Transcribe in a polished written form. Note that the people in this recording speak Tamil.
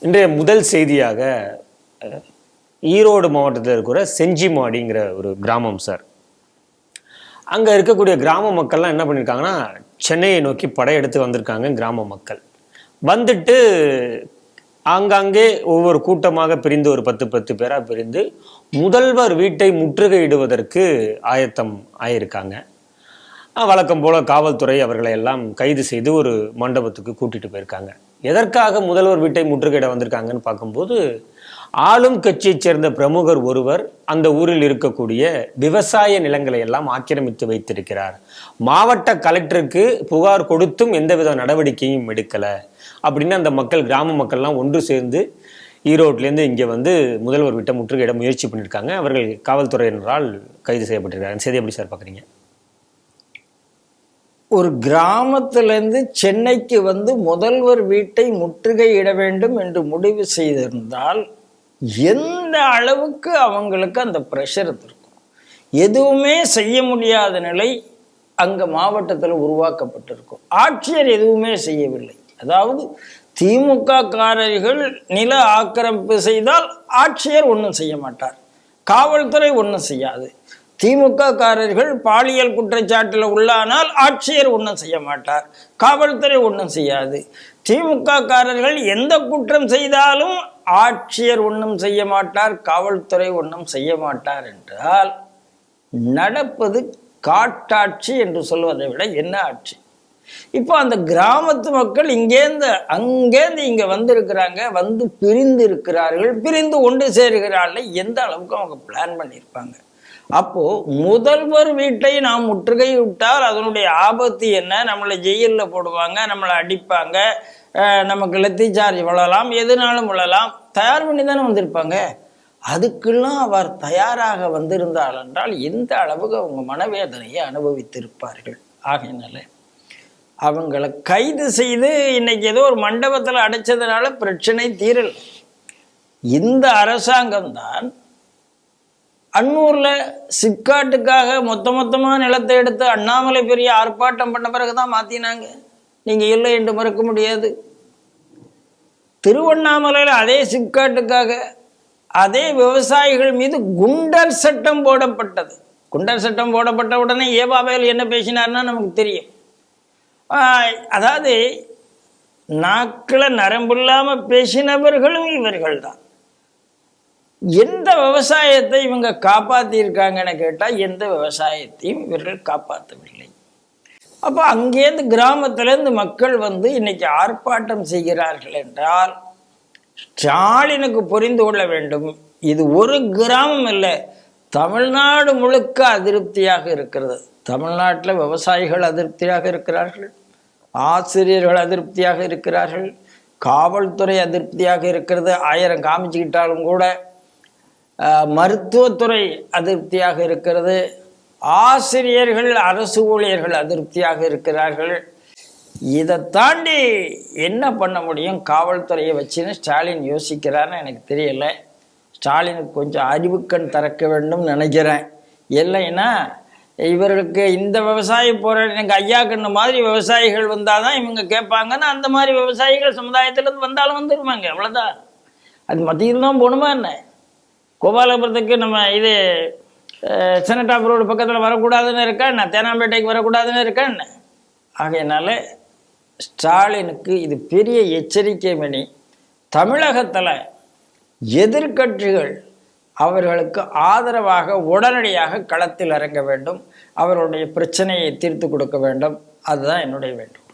இன்றைய முதல் செய்தியாக ஈரோடு மாவட்டத்தில் இருக்கிற செஞ்சிமாடிங்கிற ஒரு கிராமம் சார். அங்கே இருக்கக்கூடிய கிராம மக்கள்லாம் என்ன பண்ணியிருக்காங்கன்னா, சென்னையை நோக்கி படையெடுத்து வந்திருக்காங்க. கிராம மக்கள் வந்துட்டு ஆங்காங்கே ஒவ்வொரு கூட்டமாக பிரிந்து ஒரு 10 பேராக பிரிந்து முதல்வர் வீட்டை முற்றுகையிடுவதற்கு ஆயத்தம் ஆயிருக்காங்க. வழக்கம் போல காவல்துறை அவர்களை எல்லாம் கைது செய்து ஒரு மண்டபத்துக்கு கூட்டிட்டு போயிருக்காங்க. எதற்காக முதல்வர் வீட்டை முற்றுகையிட வந்திருக்காங்கன்னு பார்க்கும்போது, ஆளும் கட்சியைச் சேர்ந்த பிரமுகர் ஒருவர் அந்த ஊரில் இருக்கக்கூடிய விவசாய நிலங்களை எல்லாம் ஆக்கிரமித்து வைத்திருக்கிறார். மாவட்ட கலெக்டருக்கு புகார் கொடுத்தும் எந்தவித நடவடிக்கையும் எடுக்கல அப்படின்னு அந்த மக்கள், கிராம மக்கள்லாம் ஒன்று சேர்ந்து ஈரோட்லேருந்து இங்கே வந்து முதல்வர் வீட்டை முற்றுகையிட முயற்சி பண்ணியிருக்காங்க. அவர்கள் காவல்துறையினரால் கைது செய்யப்பட்டிருக்காங்க. செய்தி எப்படி சார் பார்க்குறீங்க? ஒரு கிராமத்திலிருந்து சென்னைக்கு வந்து முதல்வர் வீட்டை முற்றுகையிட வேண்டும் என்று முடிவு செய்திருந்தால் எந்த அளவுக்கு அவங்களுக்கு அந்த ப்ரெஷர் இருக்கும். எதுவுமே செய்ய முடியாத நிலை அங்கே மாவட்டத்தில் உருவாக்கப்பட்டிருக்கும். ஆட்சியர் எதுவுமே செய்யவில்லை. அதாவது திமுக காரர்கள் நில ஆக்கிரமிப்பு செய்தால் ஆட்சியர் ஒன்றும் செய்ய மாட்டார், காவல்துறை ஒன்றும் செய்யாது. திமுக காரர்கள் பாலியல் குற்றச்சாட்டில் உள்ளானால் ஆட்சியர் ஒன்றும் செய்ய மாட்டார், காவல்துறை ஒன்றும் செய்யாது. திமுக காரர்கள் எந்த குற்றம் செய்தாலும் ஆட்சியர் ஒன்றும் செய்ய மாட்டார், காவல்துறை ஒன்றும் செய்ய மாட்டார் என்றால் நடப்பது காட்டாட்சி என்று சொல்வதை விட என்ன ஆட்சி? இப்போ அந்த கிராமத்து மக்கள் அங்கேருந்து இங்கே வந்திருக்கிறாங்க, வந்து பிரிந்து இருக்கிறார்கள், பிரிந்து ஒன்று சேருகிறார்கள். எந்த அளவுக்கு அவங்க பிளான் பண்ணியிருப்பாங்க? அப்போ முதல்வர் வீட்டை நாம் முற்றுகை விட்டால் அதனுடைய ஆபத்து என்ன? நம்மளை ஜெயிலில் போடுவாங்க, நம்மளை அடிப்பாங்க, நமக்கு லத்தி சார்ஜ் விழலாம், எதுனாலும் விழலாம். தயார் பண்ணி தானே வந்திருப்பாங்க. அதுக்கெல்லாம் அவர் தயாராக வந்திருந்தால் என்றால் எந்த அளவுக்கு அவங்க மனவேதனையை அனுபவித்திருப்பார்கள். ஆகையினால அவங்களை கைது செய்து இன்னைக்கு ஏதோ ஒரு மண்டபத்தில் அடைச்சதுனால பிரச்சனை தீரல். இந்த அரசாங்கம்தான் அன்னூர்ல சிப்காட்டுக்காக மொத்தமா நிலத்தை எடுத்து அண்ணாமலை பெரிய ஆர்ப்பாட்டம் பண்ண பிறகுதான் மாத்தினாங்க. நீங்க இல்லை என்று மறுக்க முடியாது. திருவண்ணாமலையில் அதே சிப்காட்டுக்காக அதே விவசாயிகள் மீது குண்டர் சட்டம் போடப்பட்டது. குண்டர் சட்டம் போடப்பட்ட உடனே ஏபாவேல் என்ன பேசினார்னா நமக்கு தெரியும். அதாவது நாக்கில் நரம்பில்லாம பேசினவர்களும் இவர்கள் தான். எந்த விவசாயத்தை இவங்க காப்பாற்றியிருக்காங்கன்னு கேட்டால் எந்த விவசாயத்தையும் இவர்கள் காப்பாற்றவில்லை. அப்போ அங்கேருந்து கிராமத்திலேருந்து மக்கள் வந்து இன்னைக்கு ஆர்ப்பாட்டம் செய்கிறார்கள் என்றால் ஸ்டாலினுக்கு புரிந்து கொள்ள வேண்டும், இது ஒரு கிராமம் இல்லை, தமிழ்நாடு முழுக்க அதிருப்தியாக இருக்கிறது. தமிழ்நாட்டில் விவசாயிகள் அதிருப்தியாக இருக்கிறார்கள், ஆசிரியர்கள் அதிருப்தியாக இருக்கிறார்கள், காவல்துறை அதிருப்தியாக இருக்கிறது. 1000 காமிச்சுக்கிட்டாலும் கூட மருத்துவத்துறை அதிருப்தியாக இருக்கிறது, ஆசிரியர்கள் அரசு ஊழியர்கள் அதிருப்தியாக இருக்கிறார்கள். இதை தாண்டி என்ன பண்ண முடியும் காவல்துறையை வச்சுன்னு ஸ்டாலின் யோசிக்கிறான்னு எனக்கு தெரியல. ஸ்டாலினுக்கு கொஞ்சம் அறிவுக்கண் திறக்க வேண்டும் நினைக்கிறேன். இல்லைன்னா இவர்களுக்கு இந்த விவசாய போராட்டம் எங்கள் ஐயா கண்ணு மாதிரி விவசாயிகள் வந்தால் தான் இவங்க கேட்பாங்கன்னா அந்த மாதிரி விவசாயிகள் சமுதாயத்திலேருந்து வந்தாலும் வந்துருவாங்க, அவ்வளோதான். அது மத்தியில் தான் போகணுமா என்ன? கோபாலபுரத்துக்கு நம்ம இது செனட்டாப் ரோடு பக்கத்தில் வரக்கூடாதுன்னு இருக்கா என்ன? தேனாம்பேட்டைக்கு வரக்கூடாதுன்னு இருக்கா என்ன? ஆகையினால ஸ்டாலினுக்கு இது பெரிய எச்சரிக்கை மணி. தமிழகத்தில் எதிர்கட்சிகள் அவர்களுக்கு ஆதரவாக உடனடியாக களத்தில் இறங்க வேண்டும், அவருடைய பிரச்சனையை தீர்த்து கொடுக்க வேண்டும். அதுதான் என்னுடைய வேண்டும்.